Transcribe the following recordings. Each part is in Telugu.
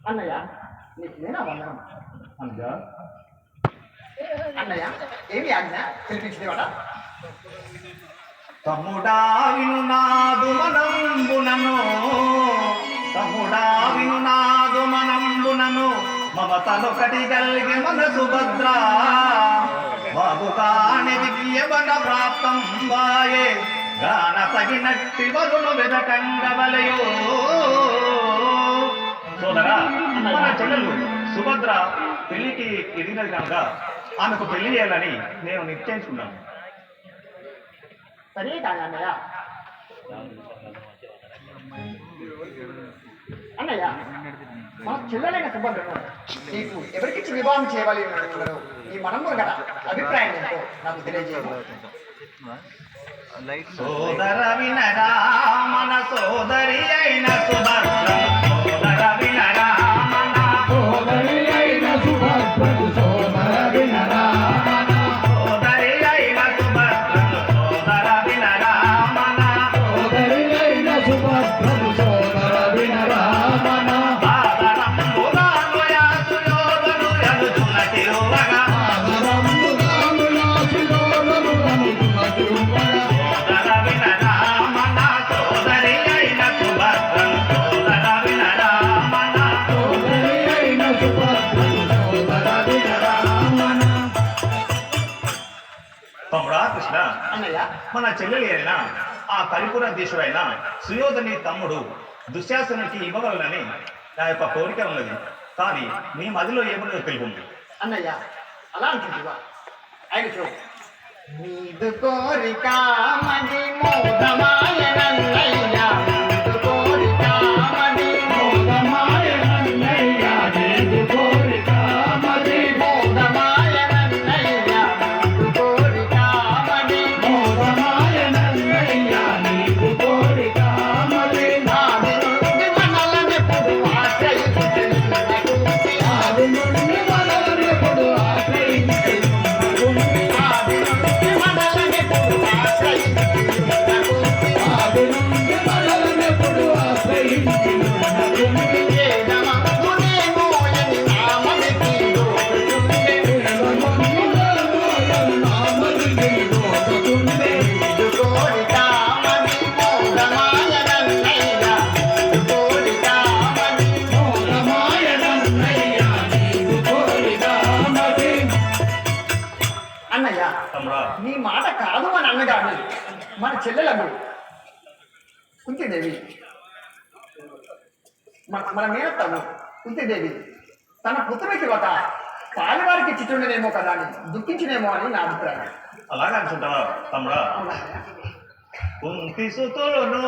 అన్నయ్య నీకు నేనా వందనం అన్నయ్య ఏమి ఆజ్ఞ పిలిపించేవాడా తమ్ముడా విను నాదు మనంబునను తమ్ముడా విను నాదు మనంబునను మమతలొకటి గల్గి మన సుభద్ర బాబు కానిది బియ్యబన ప్రాప్తం వాయే గాన తగినట్టి వరును వెదకంగవలయో సోదరా మన చెల్లెలు సుభద్ర పెళ్లికి ఎదిగినది కనుక ఆమెకు పెళ్లి చేయాలని నేను నిశ్చయించుకున్నాను. సరే కానీ అన్నయ్య అన్నయ్య మన చెల్లెలైన సుభద్రను నీకు ఎవరికిచ్చి వివాహం చేయవాలి ఈ మనము కదా అభిప్రాయం ఏంటో నాకు తెలియజేయము. సోదర వినరా మన సోదరి అయిన సుభద్ర సోదర వినరా మన సోదరి అయిన సుభద్ర సోదర వినరా మన సోదరి అయిన సుభద్ర సోదర వినరా మన సోదరి అయిన సుభద్ర సోదర వినరా మన తమ్ముడా కృష్ణ మన చెల్లెలి అయినా ఆ పరిపూర్ణ దేశుడైన సుయోధని తమ్ముడు దుశ్శాసనునికి ఇవ్వగలనని నా యొక్క కోరిక ఉన్నది. కానీ మీ మదిలో ఏమున్నదో తెలుపు అన్నయ్య. అలా అంటుందివా ఆయన చూ నీదు కోరిక మది మోదమాయనన్నయ్య నీదు కోరిక మది మోదమాయనన్నయ్య నీదు కోరిక మది మోదమాయనన్నయ్య నీదు కోరిక మది మోదమాయనన్నయ్య నీదు కోరిక మది నాది నుండి మనలనెప్పుడు ఆశ్రయించుచున్నది ఆది నుండి మనలనెప్పుడు ఆశ్రయించుచున్నది ఆది నుండి మనలనెప్పుడు ఆశ్రయించుచున్నది ఏదమగునేమో అని నామదికి దోచుచుండే నామదికి దోచుచుండే నీదు కోరిక మది మోదమాయనన్నయ్య నీదు కోరిక మది మోదమాయనన్నయ్య నీదు కోరిక మది. అన్నయ్య నీ మాట కాదు అని అన్నగాని మన చెల్లెలకు కుంతిదేవి మన మేనత్తను కుంతిదేవి తన పుత్రునికి ఒక పాలివారికి చిట్టుండేనేమో కదా అని దుఃఖించినేమో అని నా అభిప్రాయం. అలాగే అనుకుంటావా తమ్ముడా? కుంతి సుతులను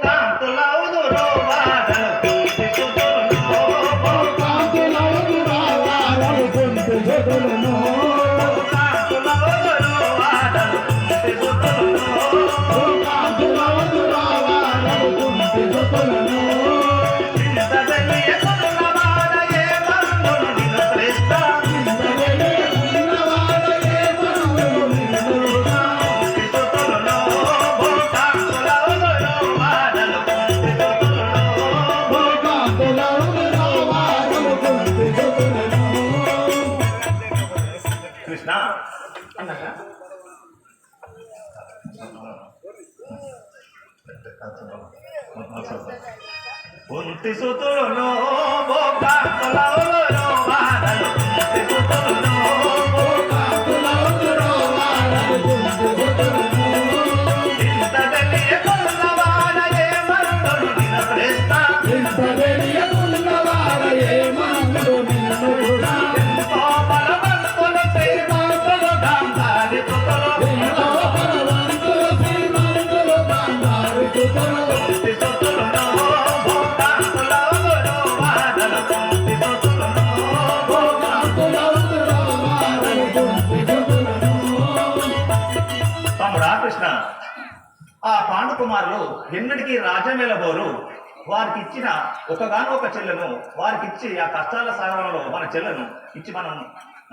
కాంతులవుదురో వాదలు కుంతి సుతులను కాంతులవుదురో వాదలు కుంతి సుతులను కాంతులవుదురో వాదలు కుంతి సుతులను కాంతులవుదురో వాదలు కుంతి సుతులను చింత తెలియకున్న వాడయే మరులను నిన్ను శ్రేష్ఠ చింత తెలియకున్న వాడయే మరులను నిన్ను కుంతి సుతులను కాంతులవుదురో వాదలు కుంతి సుతులను కాంతులవుదురో వాదలు కుంతి సుతులను. కృష్ణ అన్నయ్య కుంతి సుతులను కాంతులవుదురో వాదలు కుంతి సుతులను కాంతులవుదురో వాదలు కుంతి సుతులను చింత తెలియకున్న వాడయే మరులను నిన్ను శ్రేష్ఠ చింత తెలియకున్న వాడయే మరులను నిన్ను కూడా ఎంతో బలవంతులు శ్రీమంతులు గాంధారి సుతులు ఎంతో బలవంతులు శ్రీమంతులు గాంధారి సుతులు కుంతి సుతులను కాంతులవుదురో వాదలు కుంతి సుతులను కాంతులవుదురో వాదలు కుంతి సుతులను. తమ్ముడా కృష్ణ ఆ పాండుకుమారులు ఎన్నటికీ రాజ్యమేలబోరు. వారికి ఇచ్చిన ఒకగానొక చెల్లెను వారికిచ్చి ఆ కష్టాల సాగరంలో మన చెల్లెను ఇచ్చి మనం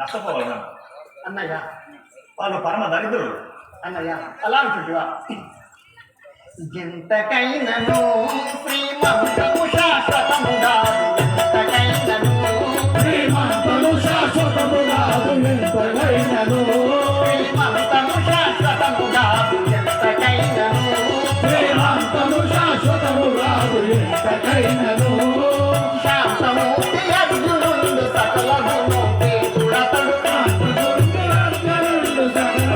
నష్టపోగలం అన్నయ్య. వాళ్ళు పరమ దరిద్రులు. అన్నయ్య అలా అంటుంటివా ఎంతకైనను శ్రీ ఎంతకైనను శాంతమూర్తి అర్జునుండు సకల గుణోపేతుడతడు అర్జునుడు సకల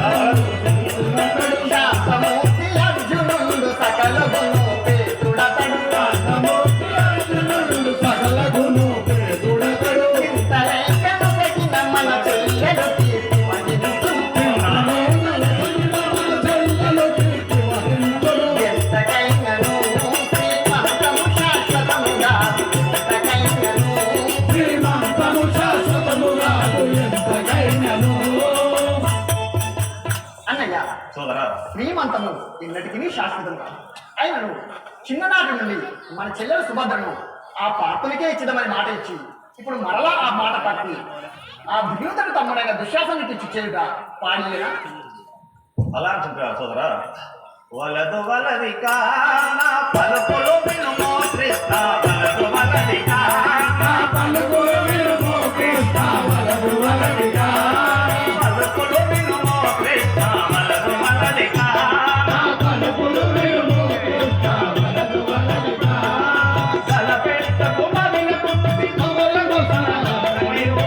శాంతమూర్తి అర్జునుండు సకల గుణోపేతుడతడు అర్జునుడు సకల గుణోపేతుడతడు ఇంతలేఖను తగిన మన చెల్లెలు కీర్తి మహించుతూ ఎంతకైనను శ్రీమంతము శాశ్వతముగా ఎంతకైనను శ్రీమంతము శాశ్వతముగా ఎంతకైనను అన్నయ్య సోదరా శ్రీమంతము ఎన్నటికీ శాశ్వతం కాదు అయినను చిన్ననాటి నుండి మన చెల్లెలు సుభద్రను ఆ పార్పులకే ఇచ్చిదమని మాట ఇచ్చి ఇప్పుడు మరలా ఆ మాట పట్టి ఆ భీముతడు తమ్ముడైన దుశ్శాసనుడికి ఇచ్చి చేయుట పాడిలేనా అలా చెప్పా సోదరా వలదు వలది కానా పలుకులు వినుమో కృష్ణ వలదు వలది కానా పలుకులు వినుమో కృష్ణ వలదు వలదిగా పలుకులు వినుమో కృష్ణ వలదు వలది కానా పలుకులు వినుమో కృష్ణ వలదు వలదిగా తలపెట్టకు మదినకు కమలకు తలపెట్టలు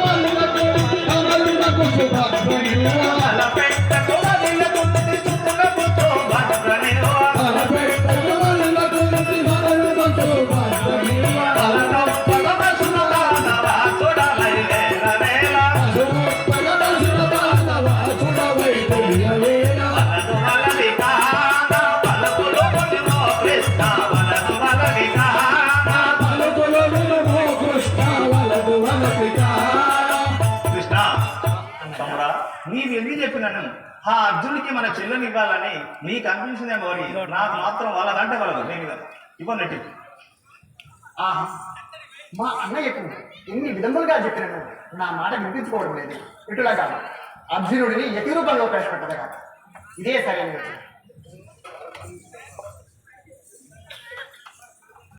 వలలకు కమలకు సుభద్రనివా తలపెట్టకు మదినకు చుట్టునకు భద్రనివా తలపెట్టలు వలలకు కమలకు సుభద్రనివా కృష్ణ తమ్ముడా నీవు ఎందుకు చెప్పినాను ఆ అర్జునుడికి మన చెల్లెని ఇవ్వాలని నీకు అనిపించిందేమో అని నాకు మాత్రం వాళ్ళదంటే వాళ్ళదు నేను ఇవ్వనట్టు ఆహా మా అన్నయ్యకు ఎన్ని విధములుగా చెప్పినను నా మాట వినిపించుకోవడం లేదు ఇటులాగా అర్జునుడిని యతి రూపంలో ప్రవేశపెట్టదగా ఇదే సరైన